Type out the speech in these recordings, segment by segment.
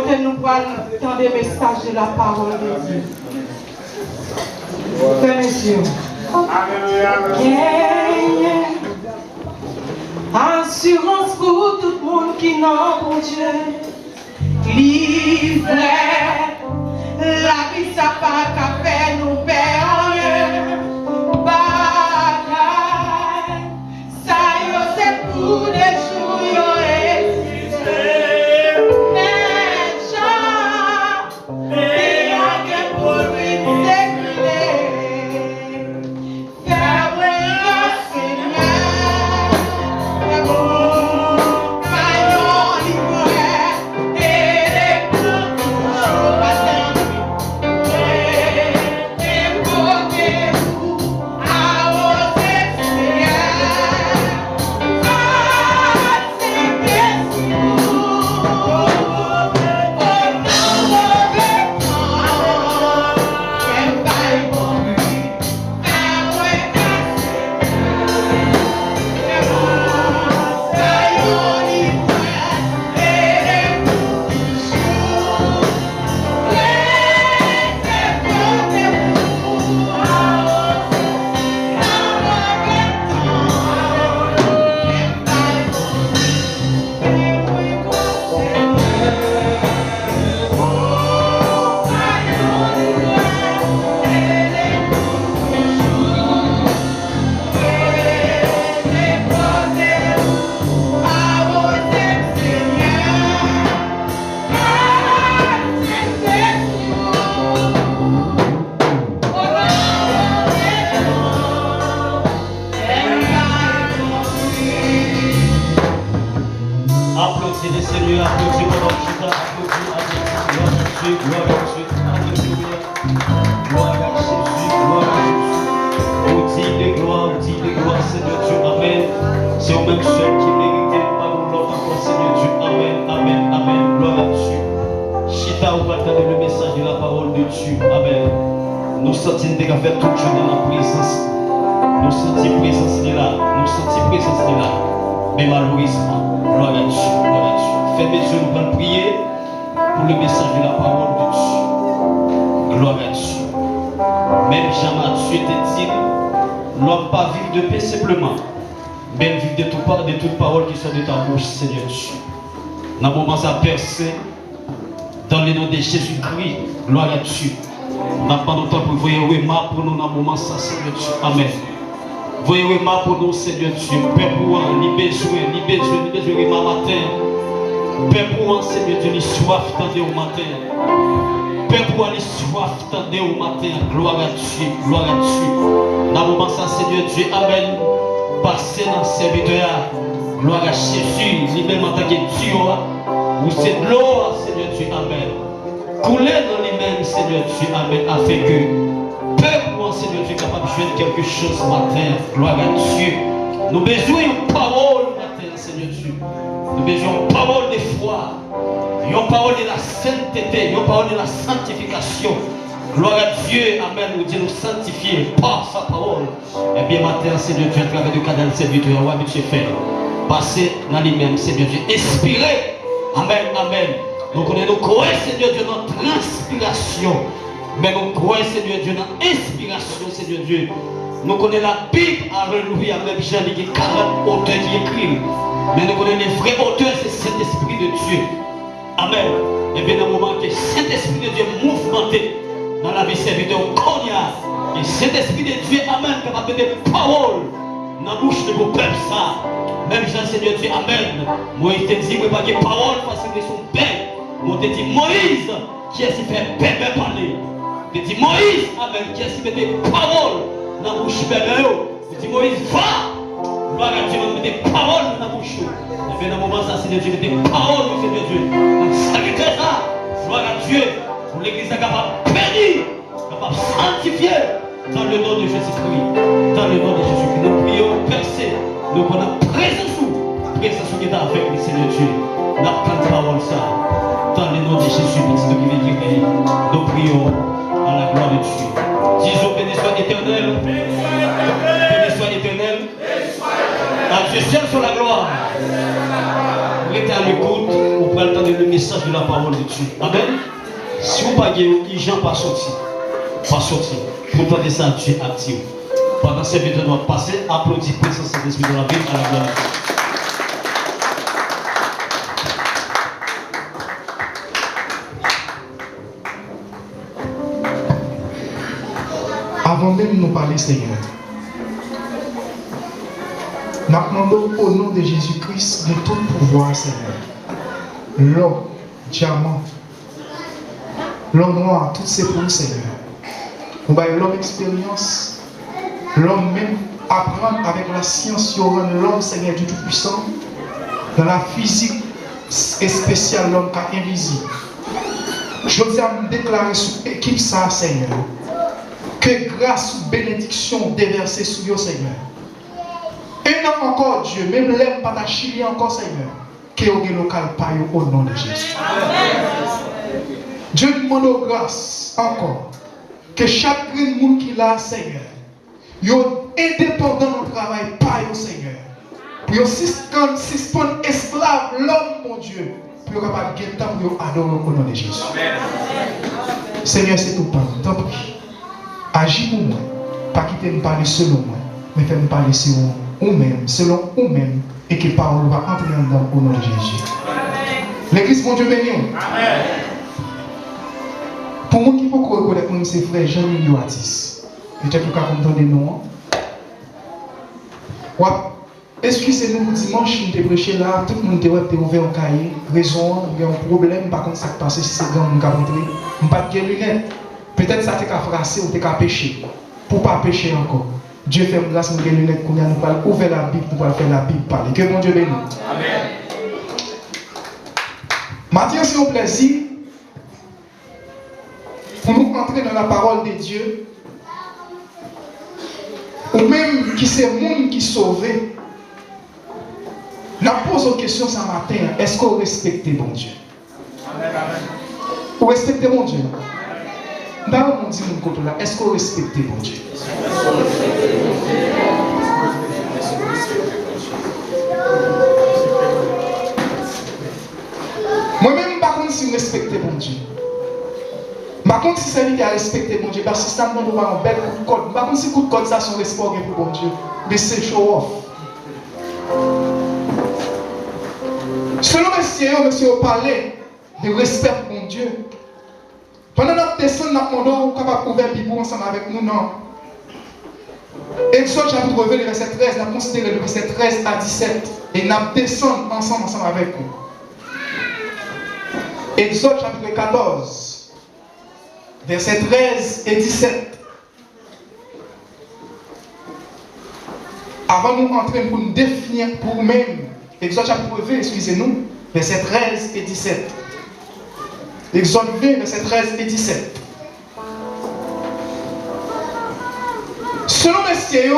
que nous parlons des messages de la parole de Dieu. Frères et sœurs. Assurance pour tout le monde qui n'a pour Dieu. Livré, la vie ça pas qu'à faire nous perdre. Bagaille, ça y est, c'est pour des jours exister. Mais Jean, il y a que pour lui décliner. Faire briller Seigneur, le bon paillon livré et les coups toujours passés. Et portez-vous à vos Seigneur. Ah, c'est Jésus. Applaudissez le Seigneur, applaudissez pendant que je applaudis, gloire à Dieu, alléluia. Gloire à Jésus, gloire à Jésus. On dit les gloires, Seigneur Dieu, amen. C'est au même seul qui mérite pas mon l'homme encore, Seigneur Dieu, amen, amen, amen, gloire à Dieu. Chita, on va entendre le message de la parole de Dieu, amen. Nous sentons qu'à faire tout Dieu dans la présence. Nous sentons présence de là, nous sentons présence de là. Mais malheureusement, gloire à Dieu, gloire à Dieu. Fermez les yeux, nous allons prier pour le message de la parole de Dieu. Gloire à Dieu. Même jamais Dieu te dit, l'homme pas vivre de paix simplement, mais vivre de toute parole qui sort de ta bouche, Seigneur Dieu. Dans le moment ça percé, dans le nom de Jésus-Christ, gloire à Dieu. On n'a pas longtemps pour voyer pour nous dans le moment ça, Seigneur Dieu. Amen. Voyez ma pour nous, Seigneur Dieu. Père pour moi, ni besoin ma matin. Père pour moi, Seigneur Dieu, ni soif tendez au matin. Père pour moi, ni soif tendez au matin. Gloire à Dieu, gloire à Dieu. Dans le moment ça, Seigneur Dieu, amen. Passez dans le serviteur. Gloire à Jésus, lui-même en tant que Dieu. Ou c'est de l'eau, Seigneur Dieu, amen. Couler dans lui-même, Seigneur Dieu, amen, afin que peuple, mon Seigneur Dieu, capable de jouer quelque chose ce matin. Gloire à Dieu. Nous besoin d'une parole matin, Seigneur Dieu. Nous besoin d'une parole de foi. Une parole de la sainteté. Une parole de la sanctification. Gloire à Dieu. Amen. Nous disons nous sanctifier par sa parole. Et bien matin, Seigneur Dieu, à travers le canal serviteur, roi Dieu fait. Passez dans lui-même, Seigneur Dieu. Inspirez. Amen. Amen. Nous connaissons, Seigneur Dieu, notre inspiration. Mais nous croyons, Seigneur Dieu, dans l'inspiration, Seigneur Dieu. Nous connaissons la Bible, alléluia, même Jean, il y a 40 auteurs qui écrivent. Mais nous connaissons les vrais auteurs, c'est Saint-Esprit de Dieu. Amen. Et bien, dans le moment que Saint-Esprit de Dieu mouvementé dans la vie serviteur, on et Saint-Esprit de Dieu, amen, capable de mettre parole dans la bouche de vos peuples, ça. Même Jean, Seigneur Dieu, amen. Moïse te dit, pas de parole parce que son père. Moi, te dit, Moïse, qui est-ce qui fait bébé parler? Il dit Moïse, amen, qui a si des paroles dans la bouche de il dit Moïse, va! Gloire à Dieu, met des paroles dans la bouche. Et bien, dans le moment, ça, c'est Dieu, des paroles, Seigneur Dieu. Ça veut dire ça. Gloire à Dieu, pour l'église capable de bénir, capable de sanctifier dans le nom de Jésus-Christ. Dans le nom de Jésus-Christ, nous prions, percer, nous prenons présence qui est avec nous, Seigneur Dieu. Nous avons la parole, ça. Dans le nom de Jésus, nous prions. À la gloire de Dieu. Disons béni soit éternel. Béni soit éternel. À Dieu seul sur la gloire. Vous êtes à l'écoute. Vous prenez le temps de le message de la parole de Dieu. Amen. Si vous ne avez pas gens pas sortir. Pas sortir. Pour tenter ça, Dieu active. Pendant ces vidéos, on va passer, applaudir, présence de l'Esprit de la vie à la gloire. Avant même de nous parler, Seigneur, nous demandons au nom de Jésus-Christ de tout pouvoir, Seigneur. L'or, diamant, l'or noir, tout c'est pour nous, Seigneur. Nous avons l'homme expérience, l'homme même apprendre avec la science, l'homme, Seigneur, du Tout-Puissant, dans la physique et spéciale, l'homme qui est invisible. Je veux me déclarer sur l'équipe ça, Seigneur. Que grâce ou bénédiction déversée sur vous, Seigneur. Et non encore, Dieu, même l'aime pas ta Chili encore, Seigneur. Que vous avez local par au nom de Jésus. Dieu demande grâce encore. Que chaque monde qui l'a, Seigneur, yo indépendant du travail par au Seigneur. Pour suspendre esclave l'homme, mon Dieu. Pour capable de temps pour adorer au nom de Jésus. Seigneur, c'est tout pas. Tant pis. Agis pour moi, pas quitter me parler selon moi, mais fais me parler selon vous-même, et que parole va entrer dans au nom de Jésus. L'église, mon Dieu béni. Pour moi qui faut reconnaître que c'est frère Jean-Louis Atis, peut-être que vous entendez nous. Excusez-nous, dimanche, nous avons prêché là, tout le monde était ouvert au cahier, raison, il y a un problème, par contre, ça qui passe, si c'est grand, nous avons rentré, nous n'avons pas de lunettes. Peut-être ça t'a frappé ou t'a péché. Pour ne pas pécher encore. Dieu fait grâce à nous les lunettes qu'on a nous parler, ouvrir la Bible pour faire la Bible parler. Que mon Dieu bénisse. Amen. Maintenant, c'est un plaisir pour nous entrer dans la parole de Dieu. Ou même qui c'est le monde qui sauvé. Nous posons une question ce matin. Est-ce qu'on respecte mon Dieu? Amen. Vous respectez mon Dieu? D'abord, on dit mon côté là, est-ce qu'on respecte mon Dieu? Moi-même, par contre, si je respecte mon Dieu. Par contre, si ça veut dire respecter mon Dieu, parce que ça me donne un bel coup de code. Par contre, si coup de code, ça, son respect pour mon Dieu. Mais c'est show off. Selon monsieur parlait de respect pour mon Dieu. Pendant notre descente, nous avons capable d'ouvrir la Bible ensemble avec nous, non? Exode chapitre 20, verset 13, nous avons considéré le verset 13 à 17. Et nous descendons ensemble avec nous. Exode chapitre 14, verset 13 et 17. Avant de nous entrer pour nous définir pour nous-mêmes, Exode chapitre 20, excusez-nous, verset 13 et 17. Exode 20, verset 13 et 17. Selon les siens,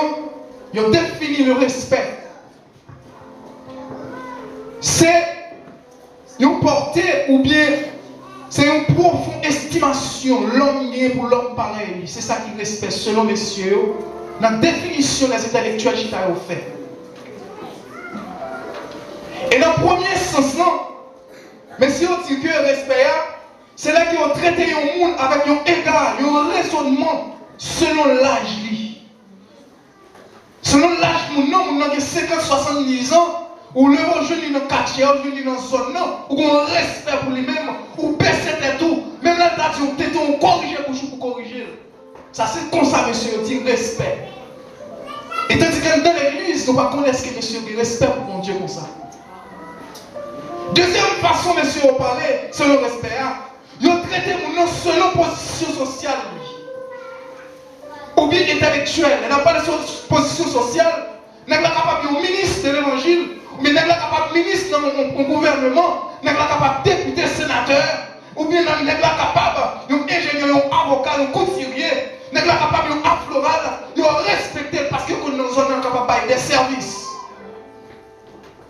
ils ont défini le respect. C'est une portée ou bien c'est une profonde estimation. L'homme est pour l'homme pareil. C'est ça qui respecte selon les cieux. La définition des intellectuels qui ont fait. Et dans le premier sens, non, mais si on dit que le respect, c'est là qu'ils ont traité le monde avec un égard, un raisonnement selon l'âge. Selon l'âge, nous avons 50-70 ans, ou le jeune dans le quartier, ou jeune dans la zone, ou on respect pour lui-même, ou baisser tout. Même là, on corrige pour corriger. Ça, c'est comme ça, monsieur, on dit respect. Et tandis que dans l'église, nous ne connaissons pas ce que monsieur dit respect pour mon Dieu comme ça. Deuxième façon, monsieur, on parlait, selon le respect, ils ont traité mon nom selon position sociale. Ou bien intellectuelle. Elle n'a pas de position sociale. Elle n'est pas capable de ministre de l'évangile. Mais elle n'est pas capable de ministre dans mon gouvernement. Elle n'est pas capable de député, sénateur. Ou bien elle n'est pas capable d'ingénieur, avocat, couturier. Elle n'est pas capable de floral. De respecter parce que nous sommes capables des services.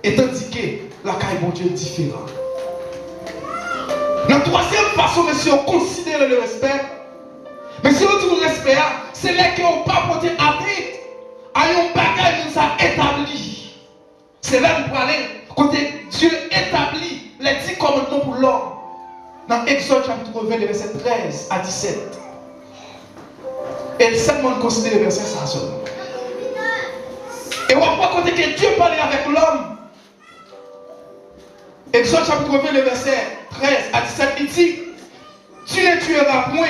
Et tandis que la caille bon Dieu est différente. La troisième façon, monsieur, on considère le respect. Mais si on dit le respect, c'est là qu'on n'a pas porté atteinte à un bagage qui nous a établi. C'est là que nous parlons, côté Dieu établit les commandements pour l'homme. Dans Exode chapitre 20, verset 13 à 17. Et seulement considère le verset ça seulement. Et on va côté que Dieu parlait avec l'homme. Exode chapitre 20, le verset 13 à 17, il dit: tu ne tueras point,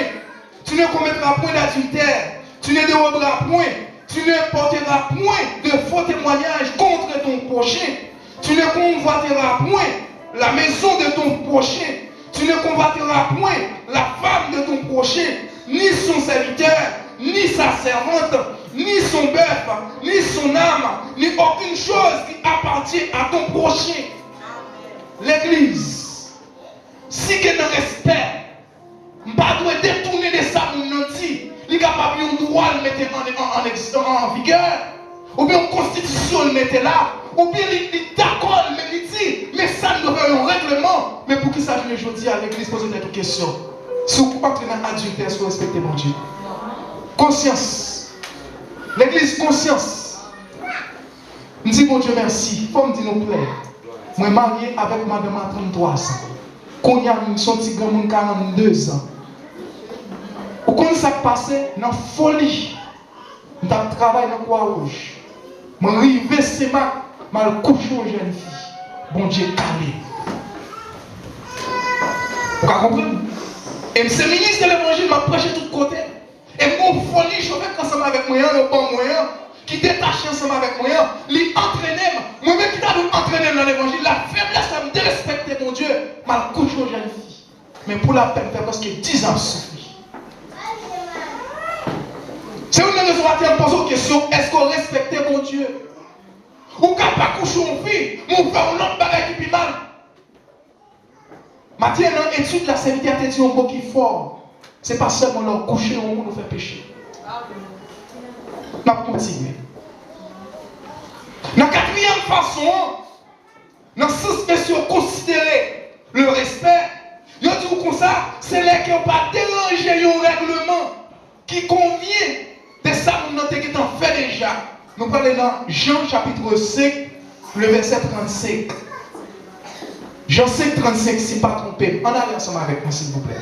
tu ne commettras point d'adultère, tu ne déroberas point, tu ne porteras point de faux témoignages contre ton prochain, tu ne convoiteras point la maison de ton prochain, tu ne convoiteras point la femme de ton prochain, ni son serviteur, ni sa servante, ni son bœuf, ni son âme, ni aucune chose qui appartient à ton prochain. L'église, si qu'elle ne respecte, je ne dois pas détourner de ça, il est capable de droit le mettre en vigueur, ou bien une constitution le mettre là, ou bien il est d'accord, mais il dit, mais ça ne doit pas un règlement. Mais pour qui ça je le dis à l'église, poser des questions. Si vous entrez dans l'adultère, si vous respectez mon Dieu. Conscience. L'église, conscience. Je dis, mon Dieu, merci. Faut me dire, nous plaît. Je suis marié avec madame à 33 ans. Quand il y a son petit grand monde 42 ans. Ou quand ça passe dans la folie, je travaille dans la Croix-Rouge. Je suis arrivé, c'est mal couché aux jeunes filles. Bon Dieu, calé. Vous comprenez? Et ce ministre de l'évangile m'a prêché de tous côtés. Et mon folie, je fais ensemble avec moi, le bon moyen, qui détache ensemble avec moi, lui entraîner, moi-même qui t'a entraîné dans l'évangile, la faiblesse, ça me dérespecter mon Dieu, mal couché aux jeunes filles. Mais pour la peine, fait parce que 10 ans souffrir. C'est une raison à laquelle on pose une question: est-ce qu'on respecte mon Dieu? Ou quand pas coucher une fille, mon frère, on l'autre bagaille qui est mal. Maintenant, dans l'étude de la serviteur, tu dit un mot qui est fort. Ce n'est pas seulement leur coucher au monde nous faire pécher. On va continuer. La quatrième façon, dans ce spécial considérer le respect, je dis comme ça, c'est là qu'on ne pas déranger un règlement qui convient de ça que nous avons fait déjà. Nous parlons dans Jean chapitre 5, le verset 35. Jean 5, 35, si pas trompé. On allait ensemble avec moi, s'il vous plaît.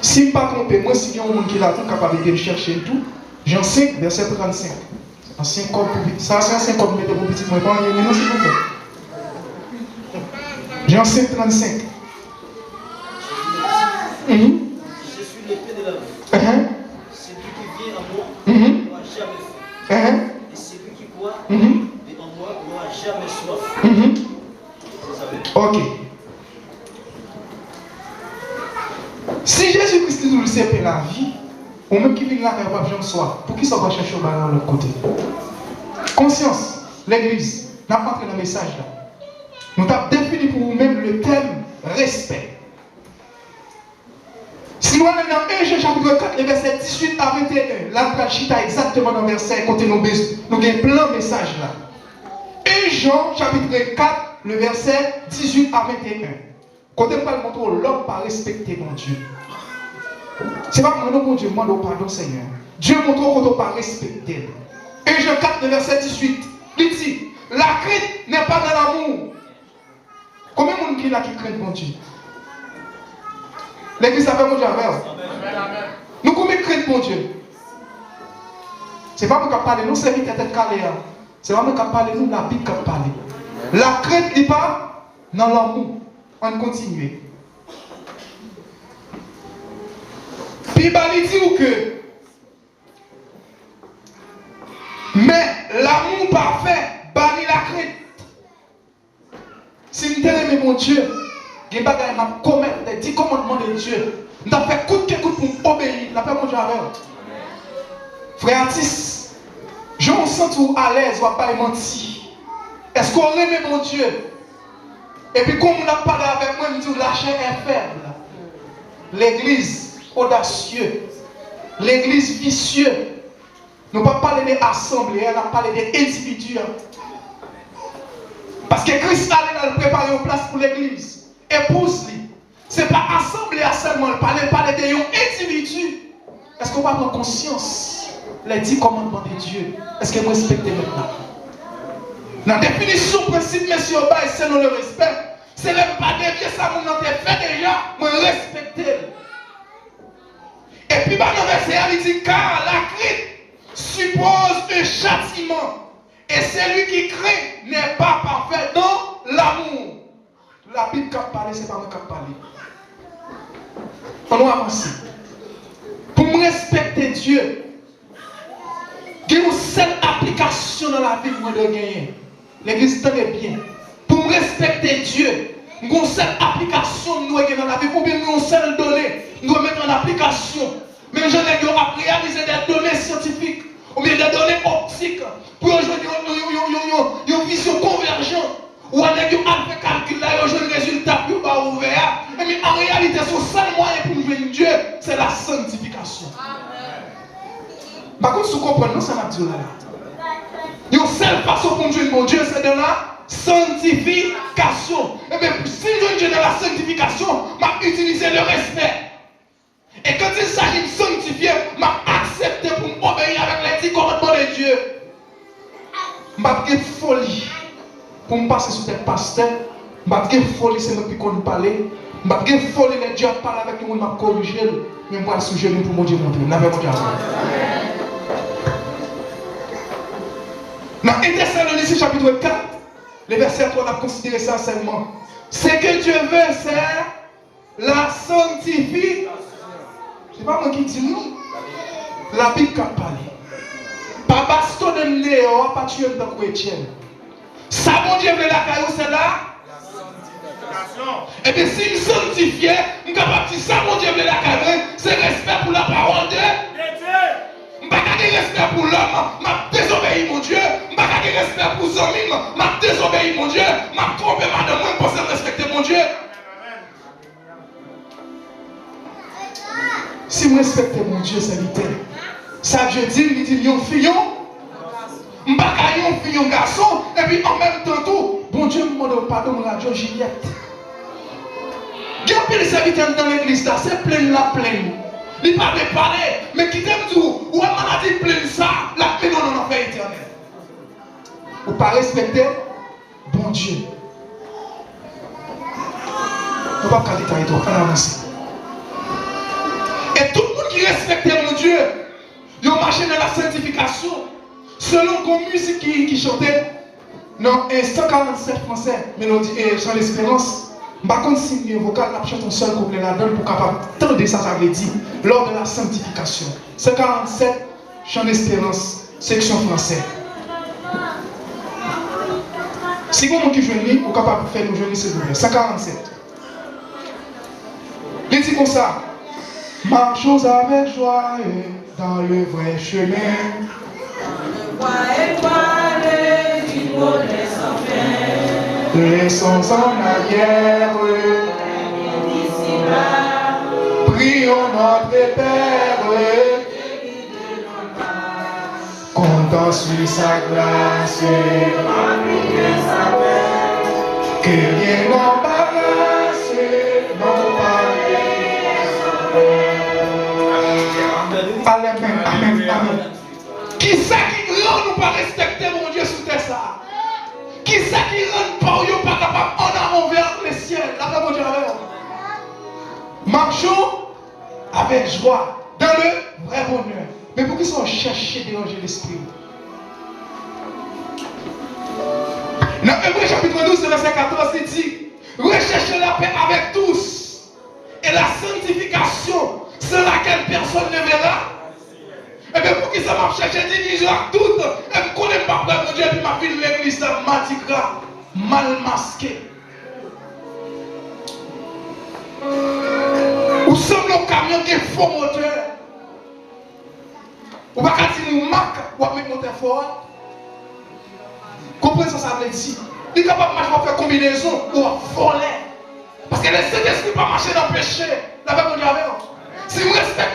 Si je ne pas trompé, moi, si il y a un monde qui est capable de chercher tout, Jean 5, verset 35. Ancien code pour petit. Ça, c'est un code pour petit. Moi, pas un s'il vous plaît. Jean 5, 35. Je suis l'épée de la vie. Celui qui vient en moi ne pourra jamais faim. Et celui qui boit en moi n'aura jamais soif. Vous savez? Ok. Si Jésus-Christ nous sait la vie, ou même qui vient là, il n'y a pas besoin de soif. Pour qui ça va chercher au bas de l'autre côté? Conscience, l'église, n'a pas entré dans le message là. Nous avons défini pour vous-même le thème respect. Si nous allons dans 1 Jean chapitre 4, le verset 18 à 21, là nous avons exactement dans le verset côté nous avons plein de messages là. 1 Jean chapitre 4, le verset 18 à 21. Côté nous allons montrer l'homme pas respecter mon Dieu. Ce n'est pas que mon Dieu demande pardon Seigneur. Dieu montre qu'on ne doit pas respecter. 1 Jean 4, le verset 18, il dit, la crainte n'est pas dans l'amour. Combien de monde qui là qui craint mon Dieu? L'église a fait mon Dieu avec. Nous combien craint mon Dieu? Ce n'est pas moi qui parle, nous c'est vite tête calée. C'est pas moi qui parle, nous la Bible qui parle. La crainte n'est pas dans l'amour. On continue. Puis il dit que mais l'amour parfait bannit la crainte. Si je t'aime mon Dieu, je vais commettre les 10 commandements de Dieu. Je vais faire coûte que coûte pour obéir. La paix mon Dieu avec. Frère Atis, je me sens tout à l'aise, on ne va pas mentir. Est-ce qu'on aime mon Dieu? Et puis comme on a parlé avec moi, je me dis la chair est faible. L'église audacieuse. L'église vicieuse. Nous ne parlons pas parler d'assemblée, on a parlé d'individus. Parce que Christ allait nous préparer une place pour l'église. Épouse-lui. Ce n'est pas assemblée seulement, on parle d'individus. Est-ce qu'on va prendre conscience les 10 commandements de Dieu? Est-ce que vous respectez maintenant? La définition principe, monsieur Oba, c'est le respect. C'est le pas dévier ça, mon nom fait déjà, moi respecter. Et puis, dans le verset, il dit, car la crainte suppose un châtiment. Et celui qui craint n'est pas parfait dans l'amour. La Bible qui parle, c'est pas moi qui parle. On va avancer. Pour me respecter Dieu, il y a une seule application dans la vie que je dois gagner. L'église très bien. Pour me respecter Dieu, il y a une seule application que nous avons dans la vie. Ou bien nous avons une seule donnée. Nous devons mettre en application. Mais j'en ai réalisé des données scientifiques. Ou bien des données optiques. Pour avoir une vision convergente. Ou on a fait calcul là, on a un résultat plus bas ouvert. Mais en réalité, son seul moyen pour nous voir Dieu, c'est la sanctification. Par contre, si vous comprenez, ça m'a dit là. Il y a une seule façon pour nous voir mon Dieu, c'est de la sanctification. Et bien, si je veux Dieu dans la sanctification, je vais utiliser le respect. Et quand il s'agit de sanctifier, je vais accepter pour m'obéir avec les 10 commandements de Dieu. Je vais avoir folie. Pour me passer sur tes pasteurs, je vais avoir folie, c'est nous qui qu'on parler. Je vais avoir folie, les dieux parlent avec nous, je vais corriger. Mais je vais sujet pour mon Dieu montrer. Dans 1 Thessaloniciens chapitre 4, le verset 3, on a considéré ça seulement. Ce que Dieu veut, c'est la sanctification. Ce n'est pas moi qui dis non. La Bible qui a parlé. Pas baston de Léo, pas tuer de chrétien. Ça, mon Dieu, veut la caillou, c'est là. Et bien, si nous sanctifions, nous sommes capables de dire ça, mon Dieu, veut la caillou, c'est respect pour la parole de Dieu. Je ne vais pas garder respect pour l'homme, je désobéis mon Dieu. Je ne vais pas garder respect pour les hommes, je désobéis mon Dieu. Je vais tromper madame, je pense respecter mon Dieu. Si je respecte mon Dieu, c'est littéral. Ça, je dis, il dit, yon fillon. Je ne vais pas yon fillon garçon. Et puis en même temps, tout, bon Dieu me demande pardon, radio Juliette. Il y a plein de serviteurs dans l'église, c'est plein la pleine. Il ne parle pas parler, mais qui t'aime tout, ou on a dit plein ça, la paix non en fait éternel. Ou pas respecter bon Dieu. On va pas détailler toi, on avance. Et tout le monde qui respecte mon Dieu, ils ont marché dans la sanctification. Selon la musique qui chantait, non, 147 français, mélodie et chant l'espérance. Par contre, si le vocal n'a pas chanté un seul couplet là-dedans pour capable tendre ça, ça veut dire lors de la sanctification. 147, chant d'espérance, section français. Si vous qui jouez, vous êtes capable de faire nous jouer, s'il vous plaît. 147. Il dit comme ça. Marchons avec joie dans le vrai chemin. Laissons en arrière. Prions notre Père. Comptons sur sa grâce. Que rien n'embarrasse nos pas. Amen, amen, amen. Qui ça qui rend nous pas respecter mon Dieu sous terre ça? Qui ça qui rend pas capable en avant vers le ciel? Après mon Dieu, marchons avec joie dans le vrai bonheur. Mais pour qu'ils soient cherchés de déranger l'esprit. Dans Hébreux chapitre 12, verset 14, il dit recherchez la paix avec tous et la sanctification sans laquelle personne ne verra. Et bien pour qui ça m'a cherché division à tout, et je ne connais pas mon Dieu, puis ma ville l'église matigra mal masqué. Ou sommes le camion qui est faux moteur. Ou pas quand il nous marque, ou pas mettre moteur fort. Comprenez ça, ça veut dire. Il est capable de faire combinaison ou voler. Parce que le Saint-Esprit ne peut pas marcher dans le péché. La Bible dit, si vous respectez